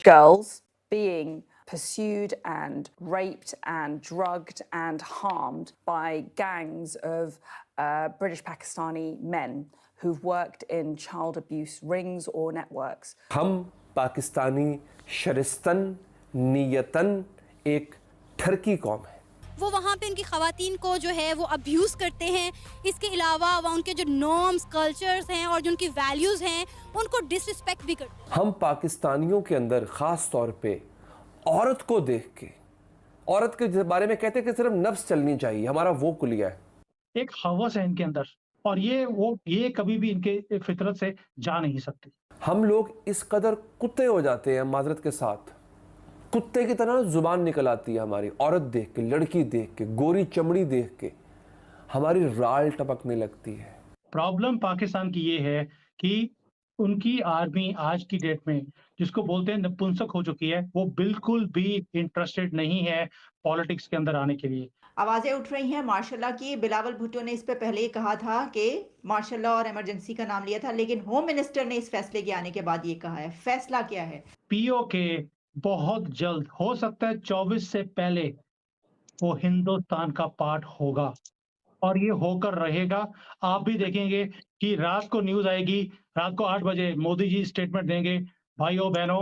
girls being pursued and raped and drugged and harmed by gangs of British Pakistani men who've worked in child abuse rings or networks. हम पाकिस्तानी शरिस्तन नियतन एक ठरकी कौम है। वो वहाँ पे उनकी ख़वातीन को जो है वो अब्यूज़ करते हैं। इसके अलावा वहाँ उनके जो नॉर्म्स, कल्चर्स हैं और जो उनकी वैल्यूज़ हैं उनको डिसरिस्पेक्ट भी करते हैं। हम पाकिस्तानियों के अंदर ख़ास तौर पे औरत को देख के, औरत के बारे में कहते हैं कि सिर्फ नफ्स चलनी चाहिए, हमारा वो कुलिया है। एक हवस है इनके अंदर और ये कभी भी इनके फितरत से जा नहीं सकती। हम लोग इस कदर कुत्ते हो जाते हैं, माजरत के साथ कुत्ते की तरह जुबान निकल आती है हमारी, औरत देख के, लड़की देख के, गोरी चमड़ी देख के हमारी राल टपकने लगती है। प्रॉब्लम पाकिस्तान की ये है कि उनकी आर्मी आज की डेट में जिसको बोलते हैं नपुंसक हो चुकी है, वो बिल्कुल भी इंटरेस्टेड नहीं है पॉलिटिक्स के अंदर आने के लिए। आवाजें उठ रही हैं मार्शल लॉ की। बिलावल भुट्टो ने इस पे पहले ही कहा था कि मार्शल लॉ और इमरजेंसी का नाम लिया था, लेकिन होम मिनिस्टर ने इस फैसले के आने के बाद ये कहा है। फैसला क्या है? पीओके बहुत जल्द, हो सकता है 24 से पहले, वो हिंदुस्तान का पार्ट होगा और ये होकर रहेगा। आप भी देखेंगे कि रात को न्यूज आएगी, रात को 8 बजे मोदी जी स्टेटमेंट देंगे, भाइयों बहनों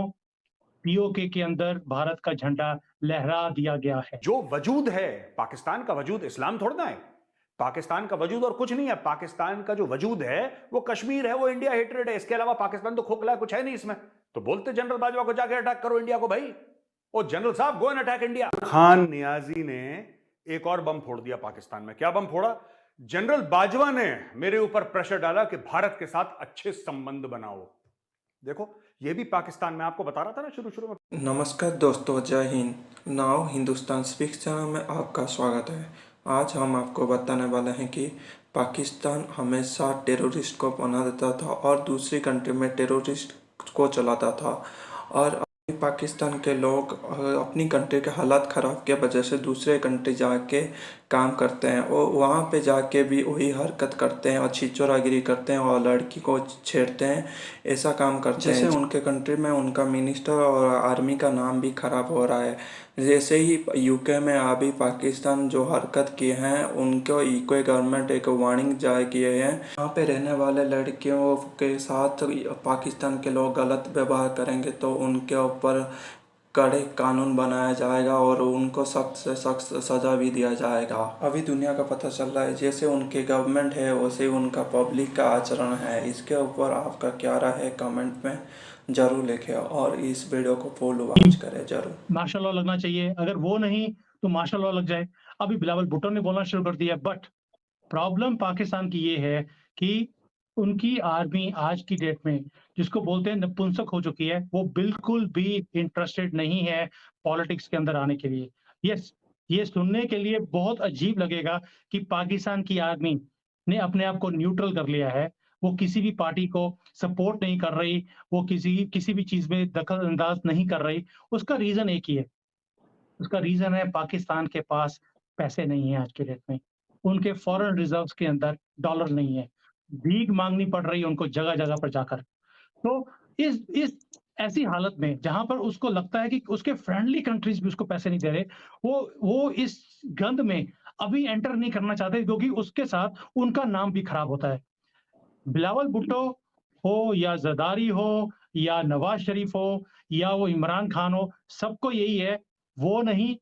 पीओके के अंदर भारत का झंडा लहरा दिया गया है। जो वजूद है पाकिस्तान का वजूद इस्लाम थोड़ा ना है। पाकिस्तान का वजूद और कुछ नहीं है। पाकिस्तान का जो वजूद है वो कश्मीर है, वो इंडिया हेट्रेड है। इसके अलावा पाकिस्तान तो खोखला है, कुछ है नहीं इसमें। तो बोलते जनरल बाजवा को जाके अटैक करो इंडिया को भाई। ओ जनरल साहब go and attack India. Khan Niazi ने एक और बम फोड़ दिया पाकिस्तान में। क्या बम फोड़ा? जनरल बाजवा ने मेरे ऊपर प्रेशर डाला कि भारत के साथ अच्छे संबंध बनाओ। देखो ये भी पाकिस्तान में, आपको बता रहा था ना शुरू में। नमस्कार दोस्तों, जय Hind. Now Hindustan speaks channel में आपका स्वागत है। आज हम आपको बताने वाले हैं कि पाकिस्तान हमेशा टेररिस्ट को पनाह देता था और दूसरी कंट्री में टेररिस्ट को चलाता था, और अभी पाकिस्तान के लोग अपनी कंट्री के हालात ख़राब के वजह से दूसरे कंट्री जाके काम करते हैं और वहाँ पे जाके भी वही हरकत करते हैं और छिचोरागिरी करते हैं और लड़की को छेड़ते हैं, ऐसा काम करते हैं। जैसे उनके कंट्री में उनका मिनिस्टर और आर्मी का नाम भी ख़राब हो रहा है। जैसे ही यूके में अभी पाकिस्तान जो हरकत किए हैं, उनको यूके गवर्नमेंट एक वार्निंग जारी किए हैं। वहाँ पे रहने वाले लड़कियों के साथ पाकिस्तान के लोग गलत व्यवहार करेंगे तो उनके ऊपर कड़े कानून बनाया जाएगा और उनको सख्त से सख्त सज़ा भी दिया जाएगा। अभी दुनिया का पता चल रहा है, जैसे उनकी गवर्नमेंट है वैसे उनका पब्लिक का आचरण है। इसके ऊपर आपका क्या राय है कमेंट में जरूर लिखें और इस वीडियो को फुल वॉच करें जरूर। मार्शल लॉ लगना चाहिए, अगर वो नहीं तो मार्शल लॉ लग जाए। अभी बिलावल भुट्टो ने बोलना शुरू कर दिया। बट प्रॉब्लम पाकिस्तान की ये है कि उनकी आर्मी आज की डेट में जिसको बोलते हैं नपुंसक हो चुकी है, वो बिल्कुल भी इंटरेस्टेड नहीं है पॉलिटिक्स के अंदर आने के लिए। ये सुनने के लिए बहुत अजीब लगेगा कि पाकिस्तान की आर्मी ने अपने आप को न्यूट्रल कर लिया है। वो किसी भी पार्टी को सपोर्ट नहीं कर रही, वो किसी भी चीज में दखल अंदाज नहीं कर रही। उसका रीजन एक ही है, उसका रीजन है पाकिस्तान के पास पैसे नहीं है आज के डेट में। उनके फॉरेन रिजर्व्स के अंदर डॉलर नहीं है, भीख मांगनी पड़ रही है उनको जगह जगह पर जाकर। तो इस ऐसी हालत में जहां पर उसको लगता है कि उसके फ्रेंडली कंट्रीज भी उसको पैसे नहीं दे रहे, वो इस गंद में अभी एंटर नहीं करना चाहते, क्योंकि उसके साथ उनका नाम भी खराब होता है। बिलावल भुट्टो हो या जरदारी हो या नवाज शरीफ हो या वो इमरान खान हो, सबको यही है, वो नहीं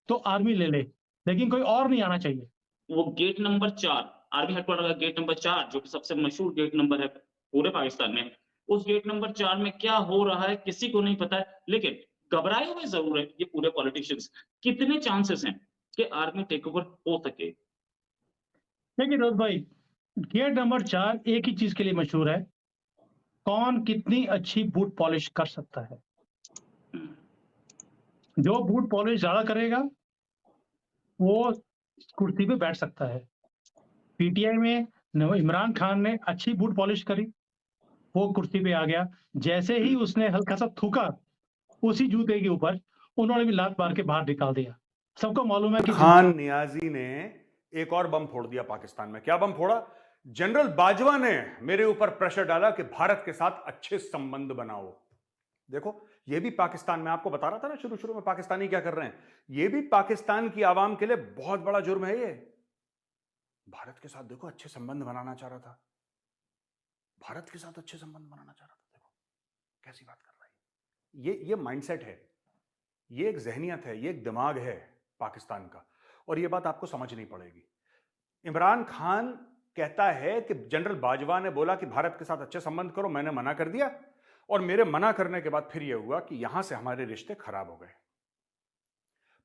तो आर्मी ले ले, लेकिन कोई और नहीं आना चाहिए। वो गेट नंबर 4, आर्मी हेडक्वार्टर का गेट नंबर 4, जो कि सबसे मशहूर गेट नंबर है पूरे पाकिस्तान में, उस गेट नंबर 4 में क्या हो रहा है किसी को नहीं पता है। लेकिन घबराए हुए जरूर है ये पूरे पॉलिटिशियंस। कितने चांसेस हैं कि आर्मी टेक ओवर हो सके? देखिए रोज भाई, गेट नंबर 4 एक ही चीज के लिए मशहूर है, कौन कितनी अच्छी बूट पॉलिश कर सकता है। जो बूट पॉलिश ज्यादा करेगा वो कुर्सी पे बैठ सकता है। पीटीआई में इमरान खान ने अच्छी बूट पॉलिश करी, वो कुर्सी पे आ गया। जैसे ही उसने हल्का सा थूका उसी जूते के ऊपर, उन्होंने भी लात मार के बाहर निकाल दिया। सबको मालूम है कि खान नियाजी ने एक और बम फोड़ दिया पाकिस्तान में। क्या बम फोड़ा? जनरल बाजवा ने मेरे ऊपर प्रेशर डाला कि भारत के साथ अच्छे संबंध बनाओ। देखो ये भी पाकिस्तान, मैं आपको बता रहा था ना शुरू शुरू में पाकिस्तानी क्या कर रहे हैं, ये भी पाकिस्तान की आवाम के लिए बहुत बड़ा जुर्म है। ये भारत के साथ देखो अच्छे संबंध बनाना चाह रहा था, भारत के साथ अच्छे संबंध बनाना चाह रहा था, देखो कैसी बात कर रहा है। ये माइंडसेट है, ये एक जहनियत है, ये एक दिमाग है पाकिस्तान का, और ये बात आपको समझनी पड़ेगी। इमरान खान कहता है कि जनरल बाजवा ने बोला कि भारत के साथ अच्छे संबंध करो, मैंने मना कर दिया, और मेरे मना करने के बाद फिर यह हुआ कि यहां से हमारे रिश्ते खराब हो गए।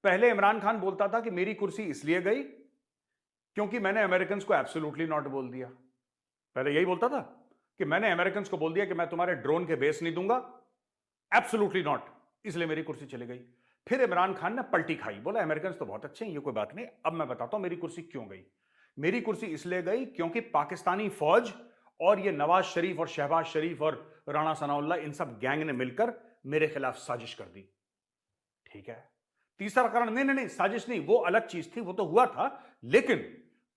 पहले इमरान खान बोलता था कि मेरी कुर्सी इसलिए गई क्योंकि मैंने अमेरिकन को एब्सोल्युटली नॉट बोल दिया। पहले यही बोलता था कि मैंने अमेरिकन को बोल दिया कि मैं तुम्हारे ड्रोन के बेस नहीं दूंगा, एब्सोल्युटली नॉट, इसलिए मेरी कुर्सी चली गई। फिर इमरान खान ने पलटी खाई, बोला अमेरिकन तो बहुत अच्छे हैं, ये कोई बात नहीं। अब मैं बताता हूं मेरी कुर्सी क्यों गई। मेरी कुर्सी इसलिए गई क्योंकि पाकिस्तानी फौज और ये नवाज शरीफ और शहबाज शरीफ और राणा सनाउल्लाह, इन सब गैंग ने मिलकर मेरे खिलाफ साजिश कर दी। ठीक है, तीसरा कारण, नहीं, साजिश नहीं, वो अलग चीज थी, वो तो हुआ था, लेकिन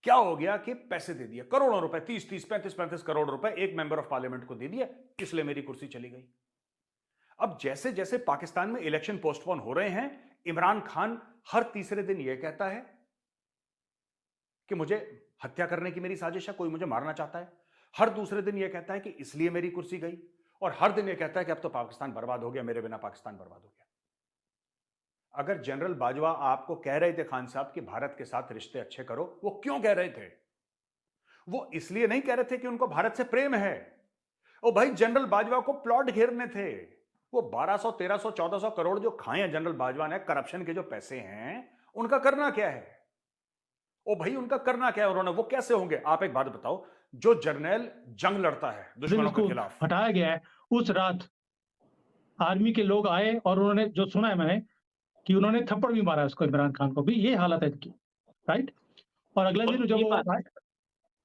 क्या हो गया कि पैसे दे दिए, करोड़ों रुपए, 30 35 करोड़ रुपए एक मेंबर ऑफ पार्लियामेंट को दे दिया, इसलिए मेरी कुर्सी चली गई। अब जैसे जैसे पाकिस्तान में इलेक्शन पोस्टपोन हो रहे हैं, इमरान खान हर तीसरे दिन यह कहता है कि मुझे हत्या करने की मेरी साजिश है, कोई मुझे मारना चाहता है। हर दूसरे दिन यह कहता है कि इसलिए मेरी कुर्सी गई, और हर दिन यह कहता है कि अब तो पाकिस्तान बर्बाद हो गया, मेरे बिना पाकिस्तान बर्बाद हो गया। अगर जनरल बाजवा आपको कह रहे थे खान साहब कि भारत के साथ रिश्ते अच्छे करो, वो क्यों कह रहे थे? वो इसलिए नहीं कह रहे थे कि उनको भारत से प्रेम है। ओ भाई, जनरल बाजवा को प्लॉट घेरने थे। वो 1200 1300 1400 करोड़ जो खाए हैं जनरल बाजवा ने, करप्शन के जो पैसे हैं, उनका करना क्या है? ओ भाई, उनका करना क्या है उन्होंने? वो कैसे होंगे? आप एक बात बताओ, जो जर्नल जंग लड़ता है दुश्मनों के खिलाफ, हटाया गया है, उस रात आर्मी के लोग आए और उन्होंने, जो सुना है मैंने, कि उन्होंने थप्पड़ भी मारा उसको, इमरान खान को भी। ये हालत है इनकी, राइट? और अगले दिन जब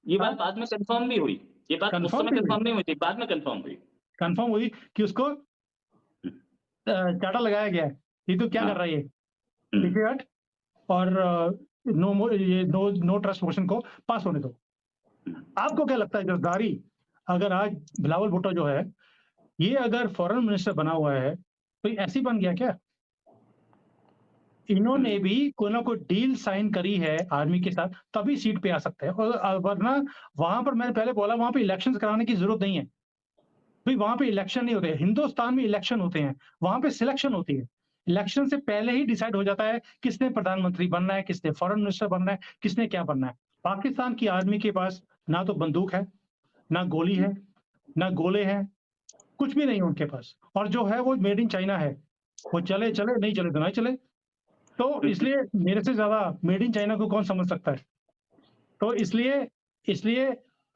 ये बात बाद में कंफर्म भी हुई, ये बात उस समय कंफर्म नहीं हुई थी, बाद में कंफर्म हुई कि उसको चाटा लगाया गया है, ये तो क्या कर रहा है ये, और नो ट्रस्ट मोशन को पास होने दो। आपको क्या लगता है जरदारी, अगर आज बिलावल भुट्टो जो है, ये अगर फॉरेन मिनिस्टर बना हुआ है तो ऐसी बन गया क्या? इन्होंने भी कोई ना कोई डील साइन करी है आर्मी के साथ, तभी सीट पे आ सकते हैं, और वरना वहां पर, मैंने पहले बोला, वहां पे इलेक्शंस कराने की जरूरत नहीं है भाई। वहां पे इलेक्शन नहीं होते, हिंदुस्तान में इलेक्शन होते हैं, वहां पे सिलेक्शन होती है। इलेक्शन से पहले ही डिसाइड हो जाता है किसने प्रधानमंत्री बनना है, किसने फॉरेन मिनिस्टर बनना है, किसने क्या बनना है। पाकिस्तान की आर्मी के पास ना तो बंदूक है, ना गोली है, ना गोले हैं, कुछ भी नहीं है उनके पास, और जो है वो मेड इन चाइना है। वो चले चले, नहीं चले तो नहीं चले। तो इसलिए मेरे से ज्यादा मेड इन चाइना को कौन समझ सकता है? तो इसलिए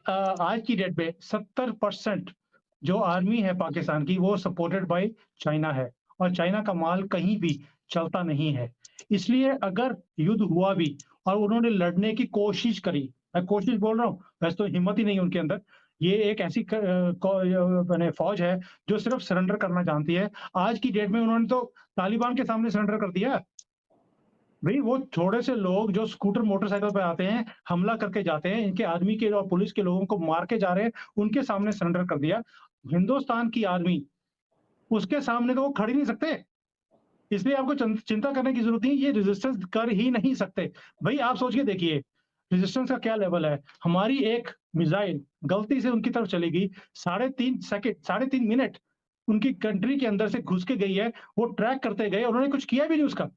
आज की डेट में 70% जो आर्मी है पाकिस्तान की, वो सपोर्टेड बाय चाइना है, और चाइना का माल कहीं भी चलता नहीं है। इसलिए अगर युद्ध हुआ भी और उन्होंने लड़ने की कोशिश करी, मैं कोशिश बोल रहा हूँ, वैसे तो हिम्मत ही नहीं है उनके अंदर। ये एक ऐसी फौज है जो सिर्फ सरेंडर करना जानती है। आज की डेट में उन्होंने तो तालिबान के सामने सरेंडर कर दिया भाई। वो थोड़े से लोग जो स्कूटर मोटरसाइकिल पे आते हैं, हमला करके जाते हैं, इनके आर्मी के और पुलिस के लोगों को मार के जा रहे हैं, उनके सामने सरेंडर कर दिया। हिंदुस्तान की आर्मी, उसके सामने तो वो खड़ ही नहीं सकते। इसलिए आपको चिंता करने की जरूरत नहीं, ये रेजिस्टेंस कर ही नहीं सकते भाई। आप सोच के देखिए रेजिस्टेंस का क्या लेवल है। हमारी एक मिसाइल गलती से उनकी तरफ चली गई, 3.5 मिनट उनकी कंट्री के अंदर से घुस के गई है, वो ट्रैक करते गए, उन्होंने कुछ किया भी नहीं उसका।